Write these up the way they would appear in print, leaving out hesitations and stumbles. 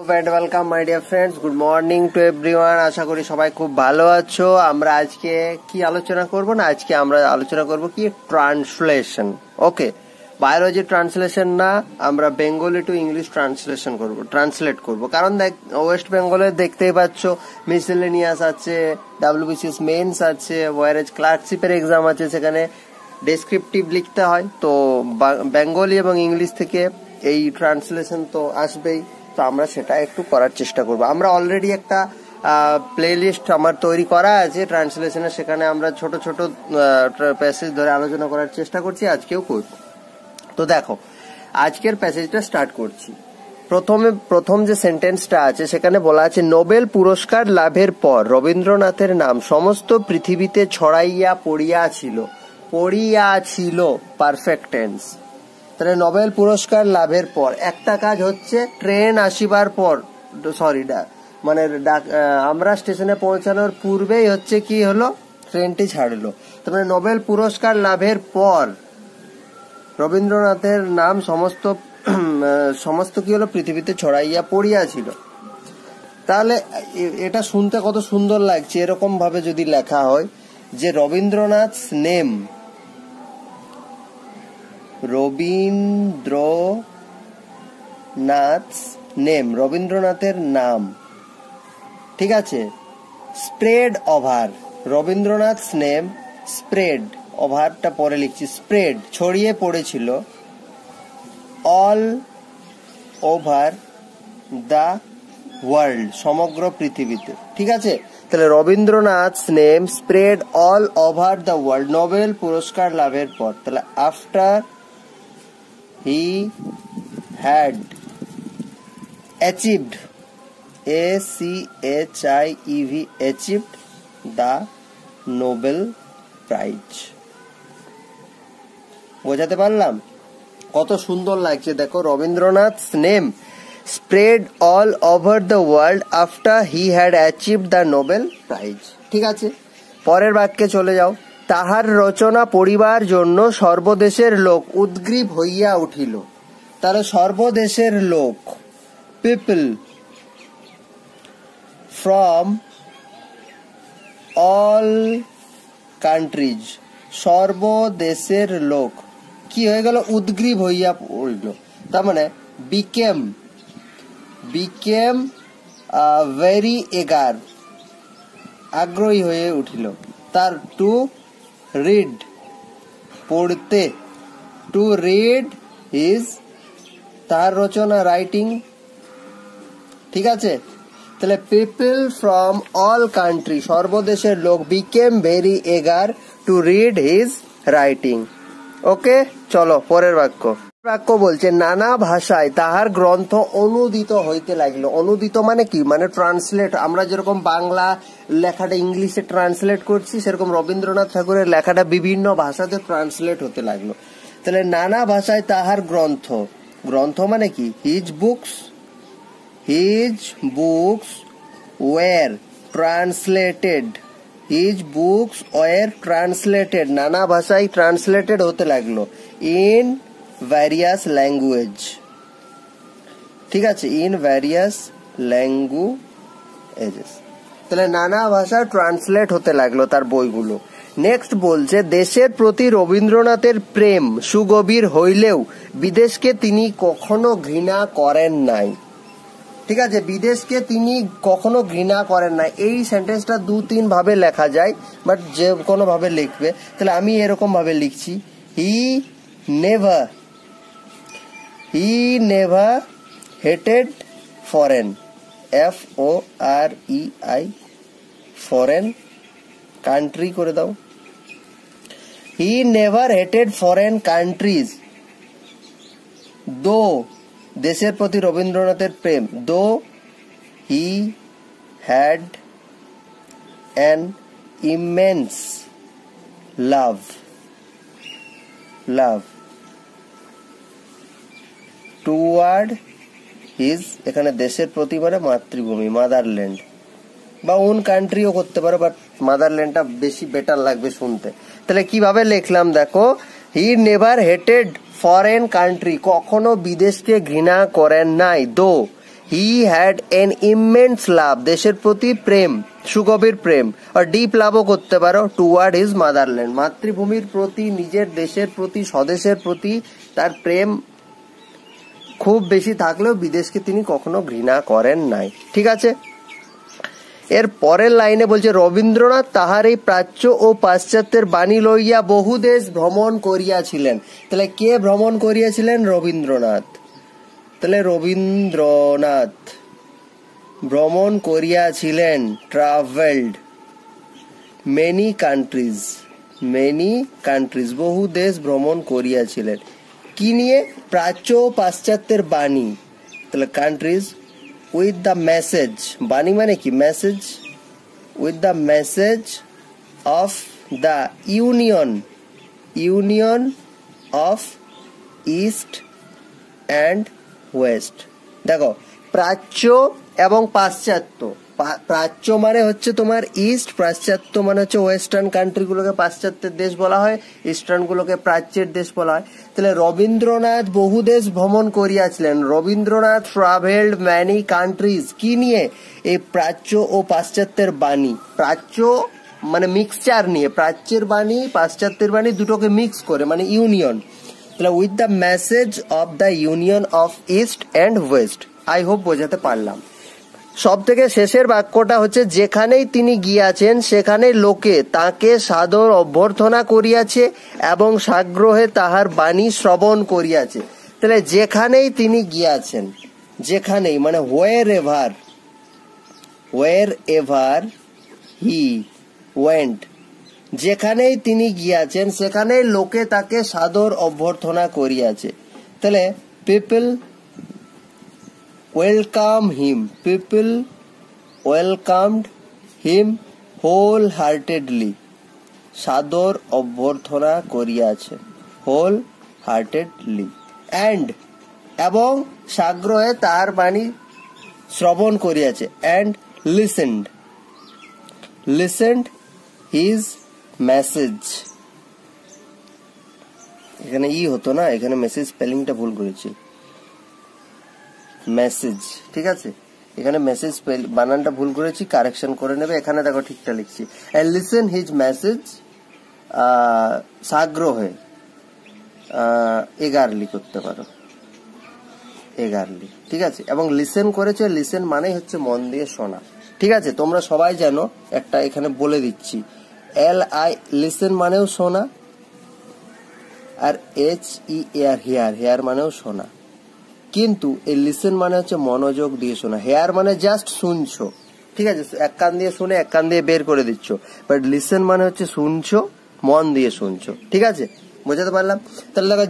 And welcome my dear friends, good morning to everyone. আশা করি সবাই খুব ভালো আছো। আমরা আজকে কি আলোচনা করব না, আজকে আমরা আলোচনা করব কি ট্রান্সলেশন। ওকে, বায়োলজি ট্রান্সলেশন না, আমরা বেঙ্গলি টু ইংলিশ ট্রান্সলেশন করব, ট্রান্সলেট করব। কারণ দেখ, ওয়েস্ট বেঙ্গলে দেখতেই পাচ্ছ মিসেলেনিয়াস আছে, ডাব্লিউবিসিএস মেন্স আছে, ওয়ারেজ ক্লার্কশিপের এক্সাম আছে, সেখানে ডেসক্রিপটিভ লিখতে হয়। তো বেঙ্গলি এবং ইংলিশ থেকে এই ট্রান্সলেশন তো আসবেই, তো আমরা সেটা একটু করার চেষ্টা করব। আমরা অলরেডি একটা প্লেলিস্ট আমার তৈরি করা আছে ট্রান্সলেশনের, সেখানে আমরা ছোট ছোট প্যাসেজ ধরে আলোচনা করার চেষ্টা করছি, আজকেও করব। তো দেখো, আজকের প্যাসেজটা স্টার্ট করছি। প্রথম যে সেন্টেন্সটা আছে সেখানে বলা আছে, নোবেল পুরস্কার লাভের পর রবীন্দ্রনাথের নাম সমস্ত পৃথিবীতে ছড়াইয়া পড়িয়াছিল। Perfect tense. তাহলে নোবেল পুরস্কার লাভের পর একটা কাজ হচ্ছে, ট্রেন আসিবার পর, মানে আমরা স্টেশনে পৌঁছানোর পূর্বেই হচ্ছে কি হলো, ট্রেনটি ছাড়লো। তারপরে নোবেল পুরস্কার লাভের পর রবীন্দ্রনাথের নাম সমস্ত কি হলো, পৃথিবীতে ছড়াইয়া পড়িয়াছিল। তাহলে এটা শুনতে কত সুন্দর লাগছে, এরকম ভাবে যদি লেখা হয় যে রবীন্দ্রনাথ নেম, রবীন্দ্রনাথের নাম, ঠিক আছে, spread over, Rabindranath name spread, ওভারটা পরে লিখছি, স্প্রেড ছড়িয়ে পড়েছিল, অল ওভার দ্য ওয়ার্ল্ড, সমগ্র পৃথিবীতে, ঠিক আছে। তাহলে Rabindranath name spread all over the world, Nobel পুরস্কার লাভের পর। তাহলে after he had achieved, achieved the Nobel Prize। বোঝাতে পারলাম? কত সুন্দর লাগছে দেখো, Rabindranath name spread all over the world after he had achieved the Nobel Prize। ঠিক আছে, পরের বাক্যে চলে যাও। তাহার রচনা পড়িবার জন্য সর্বদেশের লোক উদ্গ্রীব হইয়া উঠিল। তাহলে সর্বদেশের লোক, পিপল ফ্রম অল কান্ট্রিজ, সর্বদেশের লোক কি হয়ে গেল, উদ্গ্রীব হইয়া পড়িল। তার মানে বিকেম ভেরি এগার, আগ্রহী হয়ে উঠিল। তার টু রিড, পড়তে, টু রিড ইজ তার রচনা, রাইটিং, ঠিক আছে। তাহলে পিপল ফ্রম অল কান্ট্রি, সর্বদেশের লোক, became very eager to read his writing. Okay, চলো পরের বাক্য বলছে, নানা ভাষায় তাহার গ্রন্থ অনুদিত হইতে লাগিল। অনুদিত মানে কি, মানে ট্রান্সলেট। আমরা যেরকম বাংলা লেখাটা ইংলিশে ট্রান্সলেট করছি, সেরকম রবীন্দ্রনাথ ঠাকুরের লেখাটা বিভিন্ন ভাষাতে ট্রান্সলেট হতে লাগলো। তাহলে নানা ভাষায় তাহার গ্রন্থ, গ্রন্থ মানে কি, হিজ বুকস ওয়ার ট্রান্সলেটেড, নানা ভাষায় ট্রান্সলেটেড হতে লাগলো, ইন ভ্যারিয়াস ল্যাঙ্গুয়েজ, ঠিক আছে, ইন ভ্যারিয়াস ল্যাঙ্গুয়েজেস। তাহলে নানা ভাষা ট্রান্সলেট হতে লাগলো তার বইগুলো। নেক্সট বলছে, দেশের প্রতি রবীন্দ্রনাথের প্রেম সুগভীর হইলেও বিদেশকে তিনি কখনো ঘৃণা করেন নাই। ঠিক আছে, বিদেশকে তিনি কখনো ঘৃণা করেন নাই। এই সেন্টেন্সটা 2-3 ভাবে লেখা যায়, বাট যে কোনো ভাবে লিখবে। তাহলে আমি এরকম ভাবে লিখছি, he never hated foreign, FOREI, foreign country করে দাও। He never hated foreign countries, দো, দেশের প্রতি রবীন্দ্রনাথের প্রেম, দো he had an immense love toward his, এখানে দেশের প্রতি মানে মাতৃভূমি, মাদারল্যান্ড, বা ওন কান্ট্রিও করতে পারো, বাট মাদারল্যান্ডটা বেশি বেটার লাগবে শুনতে। তাহলে কিভাবে লিখলাম দেখো, he never hated foreign country, কখনো বিদেশকে ঘৃণা করেন নাই, দো হি হ্যাড এন ইমেন্স লাভ, দেশের প্রতি প্রেম, সুগভীর প্রেম, আর ডিপ লাভও করতে পারো, টুয়ার্ড হিজ মাদারল্যান্ড, মাতৃভূমির প্রতি, নিজের দেশের প্রতি, স্বদেশের প্রতি তার প্রেম খুব বেশি থাকলেও বিদেশকে তিনি কখনো ঘৃণা করেন নাই। ঠিক আছে, এর পরের লাইনে বলছে রবীন্দ্রনাথ তাহার এই প্রাচ্য ও পাশ্চাত্যের বাণী লইয়া বহু দেশ ভ্রমণ করিয়াছিলেন। তাহলে কে ভ্রমণ করিয়াছিলেন? রবীন্দ্রনাথ। তাহলে রবীন্দ্রনাথ ভ্রমণ করিয়াছিলেন, ট্রাভেলড মেনি কান্ট্রিজ, বহু দেশ ভ্রমণ করিয়াছিলেন। কি নিয়ে? প্রাচ্য ও পাশ্চাত্যের বাণী। তাহলে কান্ট্রিজ উইথ দ্য মেসেজ, বাণী মানে কি? Message. With the message of the union of east and West. দেখো, প্রাচ্য এবং পাশ্চাত্য, প্রাচ্য মানে হচ্ছে তোমার ইস্ট, পাশ্চাত্য মানে হচ্ছে ওয়েস্টার্ন কান্ট্রিগুলোকে পাশ্চাত্যের দেশ বলা হয়, ইস্টার্ন গুলোকে প্রাচ্যের দেশ বলা হয়। তাহলে রবীন্দ্রনাথ বহু দেশ ভ্রমণ করিয়াছিলেন। Rabindranath travelled many countries. কি নিয়ে? এই প্রাচ্য ও পাশ্চাত্যের বাণী। প্রাচ্য মানে মিক্সচার নিয়ে, প্রাচ্যের বাণী পাশ্চাত্যের বাণী দুটোকে মিক্স করে, মানে ইউনিয়ন। তাহলে with the message of the union of east and West. I hope বোঝাতে পারলাম। সব থেকে শেষের বাক্যটা হচ্ছে যেখানেই তিনি গিয়াছেন সেখানেই লোকে তাকে সাদর অভ্যর্থনা করিয়াছে এবং সাগ্রহে তাহার বাণী শ্রবণ করিয়াছে। তাহলে যেখানেই তিনি গিয়াছেন, যেখানেই মানে হোয়ার এভার হি ওয়েন্ট, যেখানেই তিনি গিয়াছেন সেখানেই লোকে তাকে সাদর অভ্যর্থনা করিয়াছে। তাহলে পিপল welcomed him wholeheartedly, সাদর অভ্যর্থনা করিয়াছে, wholeheartedly, and এবং সাগ্রহে তার বাণী শ্রবণ করিয়াছে, and listened his message। এখানে হতো না, এখানে মেসেজ স্পেলিংটা ভুল করেছি, মেসেজ। ঠিক আছে, এখানে মেসেজ বানানটা ভুল করেছি, কারেকশন করে নেবে। এখানে দেখো ঠিকটা লিখছি, and listen his message, সাগ্রহে, এগারলি করতে পারো, এগারলি। ঠিক আছে, এবং লিসেন করেছে, লিসেন মানে হচ্ছে মন দিয়ে শোনা। ঠিক আছে, তোমরা সবাই জানো, একটা এখানে বলে দিচ্ছি, লিসেন মানেও শোনা, আর হেয়ার মানেও শোনা। কিন্তু এই লিসেন মানে হচ্ছে মনোযোগ দিয়ে শোনা, হেয়ার মানে জাস্ট শুনছো। ঠিক আছে, এক কান দিয়ে শুনে এক কান দিয়ে বের করে দিচ্ছ, বাট লিসেন মানে হচ্ছে শুনছো, মন দিয়ে শুনছো। ঠিক আছে, বোঝাতে পারলাম? তাহলে দেখো,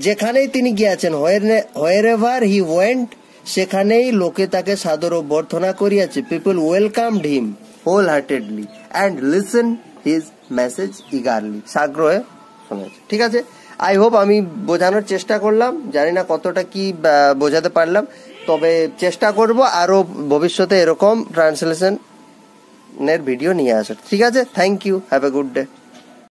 যেখানেই তিনি গিয়েছেন, হোয়ার এভার হি ওয়েন্ট, সেখানেই লোকে তাকে সাদর অভ্যর্থনা করিয়াছে। People welcomed him wholeheartedly and listen his message eagerly, সাগ্রহে শুনেছে। ঠিক আছে, আই হোপ আমি বোঝানোর চেষ্টা করলাম, জানি না কতটা কি বোঝাতে পারলাম, তবে চেষ্টা করব আরো ভবিষ্যতে এরকম ট্রান্সলেশনের ভিডিও নিয়ে আসার। ঠিক আছে, thank you, have a good day.